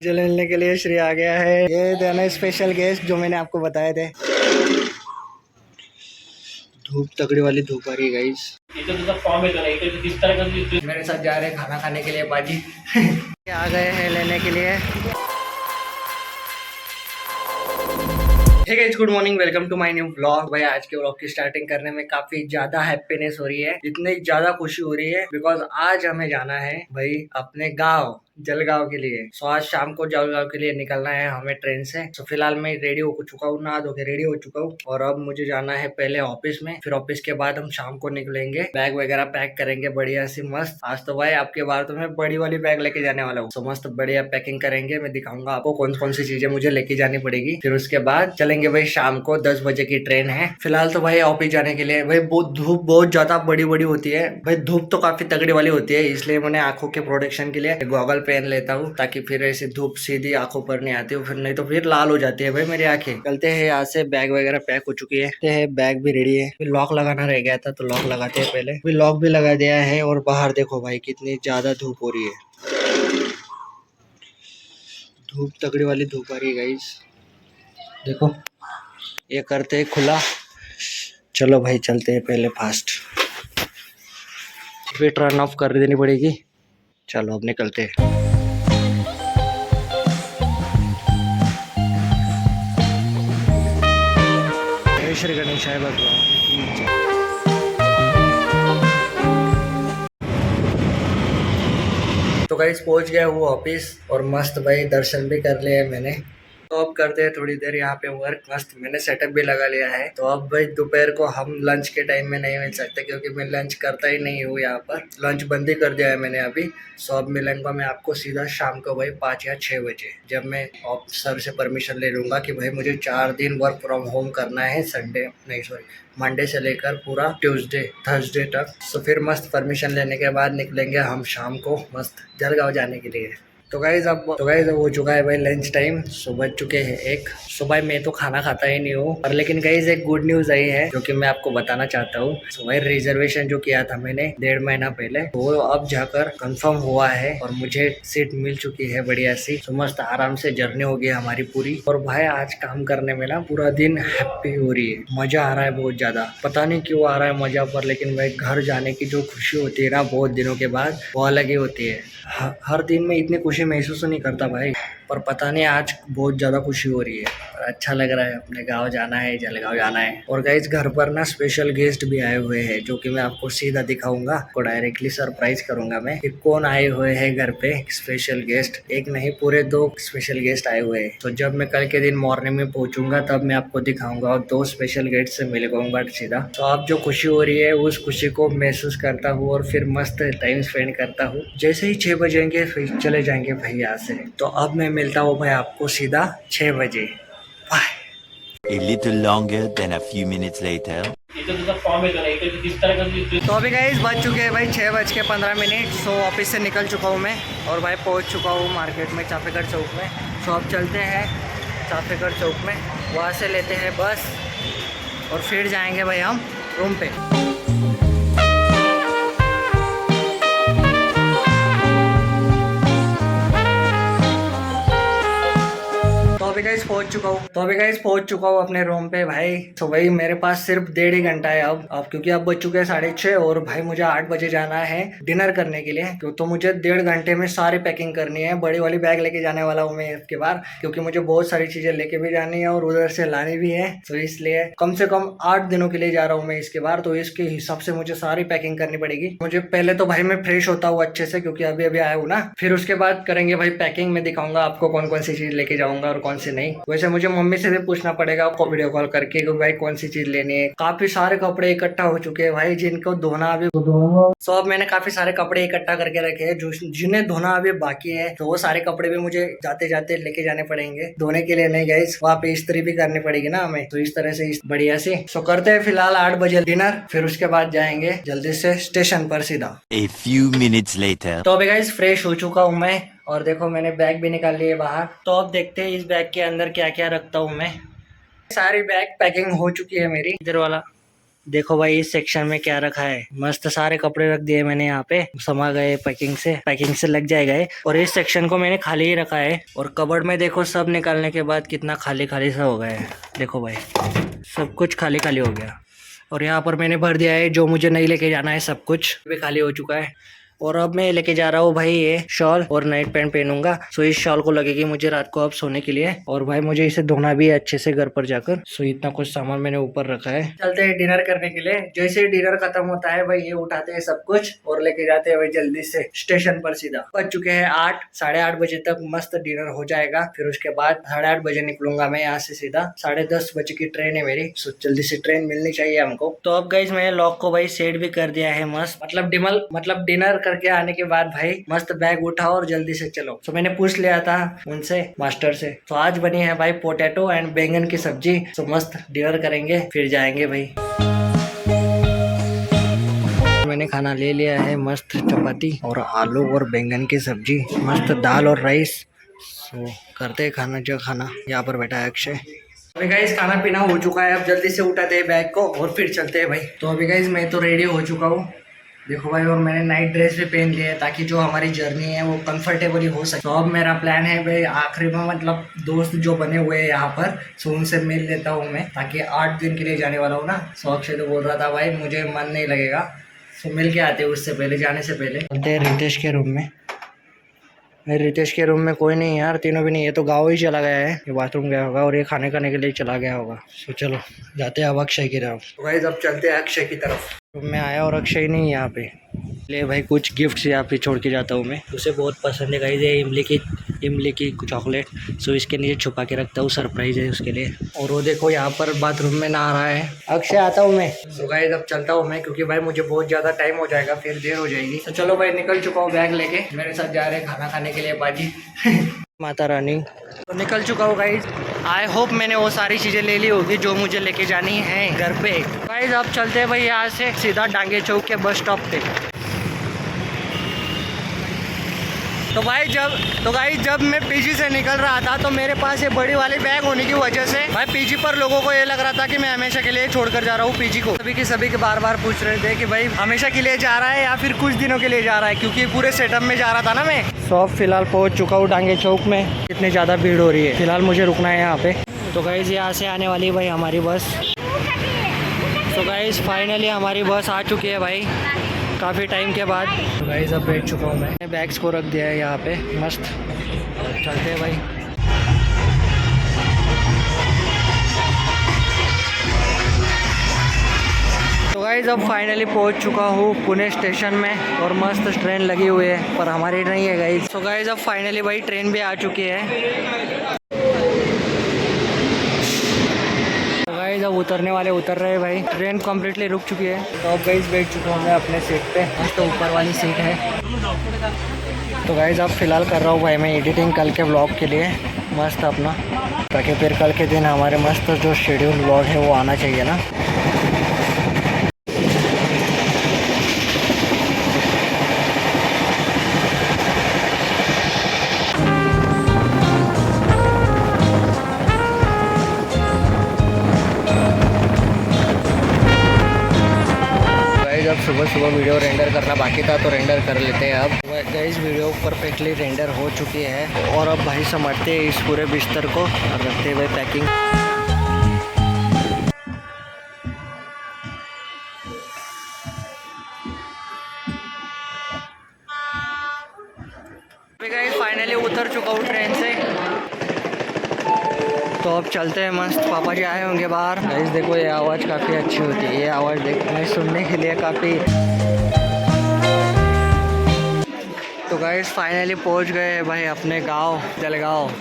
जो लेने के लिए श्री आ गया है। ये दोनों स्पेशल गेस्ट जो मैंने आपको बताए थे। धूप तगड़ी वाली धूप आ रही है गाइस। मेरे साथ जा रहे हैं खाना खाने के लिए बाजी। आ गए हैं लेने के लिए। Hey guys, good morning, welcome to my new vlog. भाई आज के व्लॉग की स्टार्टिंग करने में काफी ज्यादा हैप्पीनेस हो रही है, इतनी ज्यादा खुशी हो रही है बिकॉज आज हमें जाना है भाई अपने गांव जलगांव के लिए। सो आज शाम को जलगांव के लिए निकलना है हमें ट्रेन से। तो फिलहाल मैं रेडी हो चुका हूँ, नहा धो के रेडी हो चुका हूँ और अब मुझे जाना है पहले ऑफिस में। फिर ऑफिस के बाद हम शाम को निकलेंगे, बैग वगैरह पैक करेंगे बढ़िया सी मस्त। आज तो भाई आपके बार तो मैं बड़ी वाली बैग लेके जाने वाला हूँ। तो मस्त बढ़िया पैकिंग करेंगे, मैं दिखाऊंगा आपको कौन कौन सी चीजें मुझे लेके जानी पड़ेगी। फिर उसके बाद चलेंगे भाई, शाम को 10 बजे की ट्रेन है। फिलहाल तो भाई ऑफिस जाने के लिए भाई धूप बहुत ज्यादा बड़ी बड़ी होती है भाई, धूप तो काफी तगड़ी वाली होती है, इसलिए मैंने आंखों के प्रोटेक्शन के लिए गॉगल पहन लेता हूँ ताकि फिर ऐसी धूप सीधी आंखों पर नहीं आती हो, फिर नहीं तो फिर लाल हो जाती है भाई मेरी आंखें। चलते हैं यहाँ से, बैग वगैरह पैक हो चुकी है, बैग भी रेडी है। फिर लॉक लगाना रह गया था तो लॉक लगाते हैं पहले। फिर लॉक भी लगा दिया है और बाहर देखो भाई कितनी ज्यादा धूप हो रही है, धूप तगड़ी वाली धूप आ रही है गाइस। देखो ये करते हैं खुला। चलो भाई चलते हैं पहले फास्ट। फिर टर्न ऑफ कर देनी पड़ेगी। चलो अब निकलते हैं। जय श्री गणेशाय भगवान। तो गाइस पहुंच गया हूँ ऑफिस और मस्त भाई दर्शन भी कर लिए मैंने। तो अब करते हैं थोड़ी देर यहाँ पे वर्क। मस्त मैंने सेटअप भी लगा लिया है। तो अब भाई दोपहर को हम लंच के टाइम में नहीं मिल सकते क्योंकि मैं लंच करता ही नहीं हूँ यहाँ पर, लंच बंद ही कर दिया है मैंने अभी। सो अब मिलूंगा मैं आपको सीधा शाम को भाई 5 या 6 बजे, जब मैं सर से परमिशन ले लूंगा कि भाई मुझे 4 दिन वर्क फ्रॉम होम करना है, संडे नहीं सॉरी मंडे से लेकर पूरा ट्यूसडे थर्सडे तक। तो फिर मस्त परमिशन लेने के बाद निकलेंगे हम शाम को मस्त जलगांव जाने के लिए। तो गाइज अब हो चुका है भाई लंच टाइम। सुबह चुके हैं 1। सुबह मैं तो खाना खाता ही नहीं हूँ, पर लेकिन गाइज एक गुड न्यूज आई है जो कि मैं आपको बताना चाहता हूँ। सुबह रिजर्वेशन जो किया था मैंने 1.5 महीना पहले, वो अब जाकर कंफर्म हुआ है और मुझे सीट मिल चुकी है बढ़िया सी। तो मस्त आराम से जर्नी हो गई हमारी पूरी। और भाई आज काम करने में ना पूरा दिन हैप्पी हो रही है, मजा आ रहा है बहुत ज्यादा। पता नहीं क्यों आ रहा है मजा, पर लेकिन भाई घर जाने की जो खुशी होती है ना बहुत दिनों के बाद, वो अलग ही होती है। हर दिन में इतनी खुशी महसूस नहीं करता भाई, पर पता नहीं आज बहुत ज़्यादा खुशी हो रही है। और अच्छा लग रहा है, अपने गांव जाना है, जलगांव जाना है। और गाइस घर पर ना स्पेशल गेस्ट भी आए हुए हैं जो कि मैं आपको सीधा दिखाऊंगा, को डायरेक्टली सरप्राइज करूंगा मैं कि कौन आए हुए हैं घर पे स्पेशल गेस्ट। एक नहीं पूरे 2 स्पेशल गेस्ट आए हुए हैं। तो जब मैं कल के दिन मॉर्निंग में पहुंचूंगा तब मैं आपको दिखाऊंगा और 2 स्पेशल गेस्ट से मिलूंगा सीधा। तो अब जो खुशी हो रही है उस खुशी को महसूस करता हूँ और फिर मस्त टाइम स्पेंड करता हूँ। जैसे ही 6 बजेंगे फिर चले जाएंगे भाई यहाँ से। तो अब मैं मिलता हूँ भाई आपको सीधा 6 बजे। Bye. A little longer than a few minutes later. तो अभी गाइस बज चुके हैं भाई 6:15। सो ऑफिस से निकल चुका हूँ मैं और भाई पहुँच चुका हूँ मार्केट में, चापेगढ़ चौक में। सो अब चलते हैं चापेगढ़ चौक में, वहाँ से लेते हैं बस और फिर जाएंगे भाई हम रूम पे। तो अभी गाइस पहुंच चुका हूँ अपने रूम पे भाई। तो भाई मेरे पास सिर्फ 1.5 ही घंटा है अब क्योंकि अब बज चुके हैं 6:30 और भाई मुझे 8 बजे जाना है डिनर करने के लिए। तो मुझे 1.5 घंटे में सारी पैकिंग करनी है। बड़ी वाली बैग लेके जाने वाला हूँ मैं इसके बार, क्योंकि मुझे बहुत सारी चीजें लेके भी जानी है और उधर से लानी भी है। तो इसलिए कम से कम 8 दिनों के लिए जा रहा हूँ मैं इसके बार। तो इसके हिसाब से मुझे सारी पैकिंग करनी पड़ेगी। मुझे पहले तो भाई मैं फ्रेश होता हूँ अच्छे से क्योंकि अभी अभी आया हूँ ना, फिर उसके बाद करेंगे भाई पैकिंग। में दिखाऊंगा आपको कौन कौन सी चीज लेके जाऊंगा और कौन सी नहीं। वैसे मुझे मम्मी से भी पूछना पड़ेगा आपको वीडियो कॉल करके कि भाई कौन सी चीज लेनी है। काफी सारे कपड़े इकट्ठा हो चुके हैं भाई जिनको धोना अभी सो अब मैंने काफी सारे कपड़े इकट्ठा करके रखे हैं जिन्हें धोना अभी बाकी है। तो वो सारे कपड़े भी मुझे जाते जाते लेके जाने पड़ेंगे धोने के लिए। नहीं गाइस वहाँ पे इस्त्री भी करनी पड़ेगी ना हमें, तो इस तरह से बढ़िया से। सो करते हैं फिलहाल 8 बजे डिनर, फिर उसके बाद जाएंगे जल्दी से स्टेशन पर सीधा। A few minutes later. तो अभी गाइस फ्रेश हो चुका हूँ मैं और देखो मैंने बैग भी निकाल ली है बाहर। तो अब देखते हैं इस बैग के अंदर क्या क्या रखता हूँ मैं। सारी बैग पैकिंग हो चुकी है मेरी। इधर वाला देखो भाई इस सेक्शन में क्या रखा है, मस्त सारे कपड़े रख दिए मैंने यहाँ पे, समा गए पैकिंग से लग जाएगा ये। और इस सेक्शन को मैंने खाली ही रखा है। और कबर्ड में देखो सब निकालने के बाद कितना खाली खाली सा हो गया है। देखो भाई सब कुछ खाली खाली हो गया। और यहाँ पर मैंने भर दिया है जो मुझे नहीं लेके जाना है, सब कुछ भी खाली हो चुका है। और अब मैं लेके जा रहा हूँ भाई ये शॉल और नाइट पैंट पहनूंगा। सो इस शॉल को लगेगी मुझे रात को अब सोने के लिए। और भाई मुझे इसे धोना भी है अच्छे से घर पर जाकर। सो इतना कुछ सामान मैंने ऊपर रखा है। चलते हैं डिनर करने के लिए। जैसे ही डिनर खत्म होता है भाई ये उठाते हैं सब कुछ और लेके जाते हैं भाई जल्दी से स्टेशन पर सीधा। बज चुके हैं 8, 8:30 बजे तक मस्त डिनर हो जाएगा। फिर उसके बाद 8:30 बजे निकलूंगा मैं यहाँ से सीधा। 10:30 बजे की ट्रेन है मेरी। सो जल्दी से ट्रेन मिलनी चाहिए हमको। तो अब गाइस मैंने लॉक को भाई सेट भी कर दिया है मस्त। मतलब डिनर करके आने के बाद भाई मस्त बैग उठाओ और जल्दी से चलो। तो मैंने पूछ लिया था उनसे मास्टर से। तो आज बनी है भाई पोटैटो एंड बैंगन की सब्जी। तो मस्त डिनर करेंगे फिर जाएंगे भाई। मैंने खाना ले लिया है, मस्त चपाती और आलू और बैंगन की सब्जी, मस्त दाल और राइस। सो करते हैं खाना। जो खाना यहाँ पर बैठा है अक्षय। अभी गाइस खाना पीना हो चुका है। अब जल्दी से उठाते हैं बैग को और फिर चलते हैं भाई। तो अभी गाइस मैं तो रेडी हो चुका हूँ देखो भाई। और मैंने नाइट ड्रेस भी पहन लिया है ताकि जो हमारी जर्नी है वो कंफर्टेबली हो सके। तो अब मेरा प्लान है भाई आखिरी में मतलब दोस्त जो बने हुए हैं यहाँ पर सो उनसे मिल लेता हूँ मैं, ताकि 8 दिन के लिए जाने वाला हूँ ना। सो अक्षय तो बोल रहा था भाई मुझे मन नहीं लगेगा। सो मिल के आते उससे पहले, जाने से पहले। चलते हैं रितेश के रूम में। रितेश के रूम में कोई नहीं यार, तीनों भी नहीं। ये तो गाँव ही चला गया है, ये बाथरूम गया होगा और ये खाने खाने के लिए चला गया होगा। सो चलो जाते हैं अब अक्षय की तरफ। तो भाई अब चलते हैं अक्षय की तरफ। रूम में आया और अक्षय नहीं यहाँ पे। ले भाई कुछ गिफ्ट्स यहाँ पे छोड़ के जाता हूँ मैं। उसे बहुत पसंद है गाइस ये इमली की चॉकलेट। सो इसके नीचे छुपा के रखता हूँ, सरप्राइज है उसके लिए। और वो देखो यहाँ पर बाथरूम में नहा रहा है अक्षय। आता हूँ मैं। सो गाइस अब चलता हूँ मैं क्योंकि भाई मुझे बहुत ज़्यादा टाइम हो जाएगा, फिर देर हो जाएगी। तो चलो भाई निकल चुका हूँ बैग लेके। मेरे साथ जा रहे हैं खाना खाने के लिए बाजी। माता रानी। तो निकल चुका हूँ गाइस। आई होप मैंने वो सारी चीज़ें ले ली होगी जो मुझे लेके जानी है घर पे। गाइस अब चलते हैं भाई यहाँ से सीधा डांगे चौक के बस स्टॉप पे। तो भाई जब मैं पीजी से निकल रहा था तो मेरे पास ये बड़ी वाली बैग होने की वजह से भाई पीजी पर लोगों को ये लग रहा था कि मैं हमेशा के लिए छोड़कर जा रहा हूँ पीजी को। सभी के बार बार पूछ रहे थे कि भाई हमेशा के लिए जा रहा है या फिर कुछ दिनों के लिए जा रहा है, क्योंकि पूरे सेटअप में जा रहा था ना मैं। सो फिलहाल पहुँच चुका हूँ डांगे चौक में। इतनी ज़्यादा भीड़ हो रही है, फिलहाल मुझे रुकना है यहाँ पे। तो गाइस यहाँ से आने वाली भाई हमारी बस। तो गाइस फाइनली हमारी बस आ चुकी है भाई काफ़ी टाइम के बाद। तो गाइस अब बैठ चुका हूँ मैं, बैग्स को रख दिया है यहाँ पे मस्त। चलते हैं भाई। तो गाइस अब फाइनली पहुँच चुका हूँ पुणे स्टेशन में और मस्त ट्रेन लगी हुई है पर हमारी नहीं है गाइस। तो गाइस अब फाइनली भाई ट्रेन भी आ चुकी है। गाइस अब उतरने वाले उतर रहे हैं भाई। ट्रेन कम्प्लीटली रुक चुकी है। तो अब गाइस बैठ चुका हूँ मैं अपने सीट पे, मस्त ऊपर वाली सीट है। तो गाइस अब फिलहाल कर रहा हूँ भाई मैं एडिटिंग कल के व्लॉग के लिए मस्त अपना, ताकि फिर कल के दिन हमारे मस्त जो शेड्यूल व्लॉग है वो आना चाहिए ना। सुबह वीडियो रेंडर करना बाकी था तो रेंडर कर लेते हैं। अब गाइस वीडियो परफेक्टली रेंडर हो चुकी है और अब भाई समझते हैं इस पूरे बिस्तर को और रखते हैं भाई पैकिंग। गाइस फाइनली उतर चुका हूँ ट्रेन से। तो अब चलते हैं मस्त। पापा जी आए होंगे बाहर। गाइस देखो ये आवाज़ काफ़ी अच्छी होती है, ये आवाज़ देखने सुनने के लिए काफ़ी। तो गाइस फाइनली पहुंच गए भाई अपने गांव जलगांव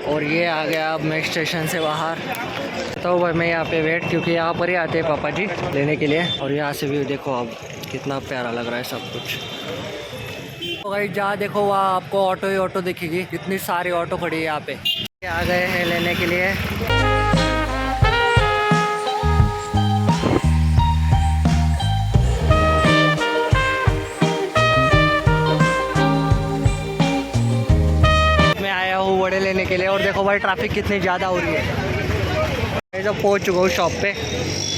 और ये आ गया अब मैं स्टेशन से बाहर। तो भाई मैं यहाँ पे वेट, क्योंकि यहाँ पर ही आते हैं पापा जी लेने के लिए। और यहाँ से व्यू देखो अब कितना प्यारा लग रहा है सब कुछ। तो भाई जहाँ देखो वहाँ आपको ऑटो ही ऑटो दिखेगी, कितनी सारी ऑटो खड़ी है यहाँ पे। आ गए हैं लेने के लिए। मैं आया हूँ वड़े लेने के लिए और देखो भाई ट्रैफिक कितनी ज़्यादा हो रही है। जब पहुंच चुका हूँ शॉप पे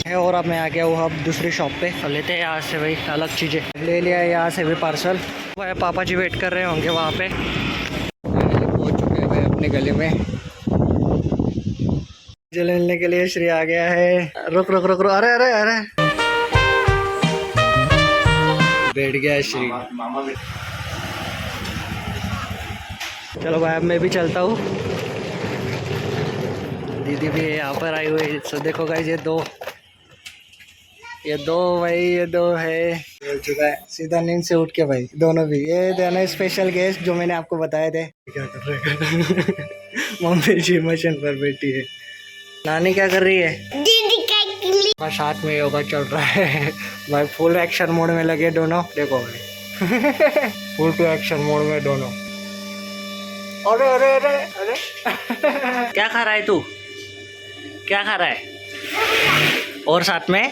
है और अब मैं आ गया हूँ अब दूसरी शॉप पे। तो लेते हैं यहाँ से भाई अलग चीज़ें ले लिया है यहाँ से भी पार्सल। भाई पापा जी वेट कर रहे होंगे वहाँ पे। पहुँच चुके हैं भाई अपने गली में। लेने के लिए श्री आ गया है। रुक रुक रुक रुक, अरे अरे अरे बैठ गया है श्री। चलो भाई अब मैं भी चलता हूँ। दीदी भी यहाँ पर आई हुई। सो देखो गाइस ये दो भाई ये दो है। बोल चुका है सीधा नींद से उठ के भाई दोनों भी। ये दोनों स्पेशल गेस्ट जो मैंने आपको बताए थे। क्या कर रहे मम्मी जी मशीन पर बैठी है। नानी क्या कर रही है? दीदी का साथ में योगा चल रहा है भाई। फुल एक्शन मोड में लगे दोनों। देखो भाई फुल टू एक्शन मोड में दोनों। अरे अरे अरे अरे क्या खा रहा है तू? क्या खा रहा है? और साथ में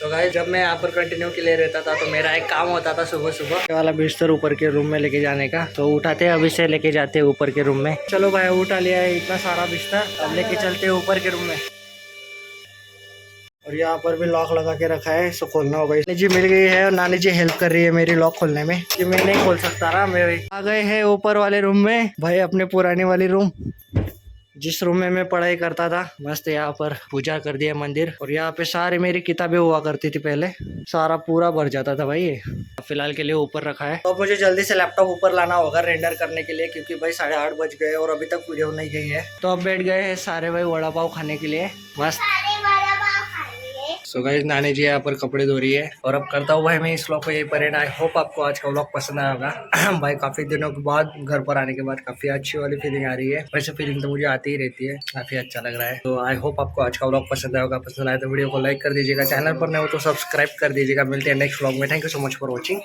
तो गाइस जब मैं यहाँ पर कंटिन्यू के लिए रहता था तो मेरा एक काम होता था सुबह सुबह वाला बिस्तर ऊपर के रूम में लेके जाने का। तो उठाते अभी से लेके जाते हैं ऊपर के रूम में। चलो भाई उठा लिया है इतना सारा बिस्तर। अब लेके चलते हैं ऊपर के रूम में। और यहाँ पर भी लॉक लगा के रखा है। सो खोलना होगा। नानी जी मिल गई है और नानी जी हेल्प कर रही है मेरी लॉक खोलने में। कि मैं नहीं खोल सकता ना। मैं आ गए हैं ऊपर वाले रूम में भाई। अपने पुराने वाली रूम जिस रूम में मैं पढ़ाई करता था। मस्त यहाँ पर पूजा कर दिया मंदिर। और यहाँ पे सारी मेरी किताबें हुआ करती थी पहले। सारा पूरा भर जाता था भाई। ये फिलहाल के लिए ऊपर रखा है। तो मुझे जल्दी से लैपटॉप ऊपर लाना होगा रेंडर करने के लिए क्योंकि भाई 8:30 बज गए और अभी तक वीडियो नहीं गई है। तो अब बैठ गए हैं सारे भाई वड़ा पाव खाने के लिए। मस्त। सो गाइस नानी जी यहाँ पर कपड़े धो रही है। और अब करता हूँ भाई मैं इस व्लॉग को यही पर एंड। आई होप आपको आज का व्लॉग पसंद आया होगा। भाई काफी दिनों के बाद घर पर आने के बाद काफी अच्छी वाली फीलिंग आ रही है। वैसे फीलिंग तो मुझे आती ही रहती है। काफी अच्छा लग रहा है। तो आई होप आपको आज का व्लॉग पसंद आया होगा। पसंद आया तो वीडियो को लाइक कर दीजिएगा। चैनल पर नहीं हो तो सब्सक्राइब कर दीजिएगा। मिलते हैं नेक्स्ट व्लॉग में। Thank you so much for watching.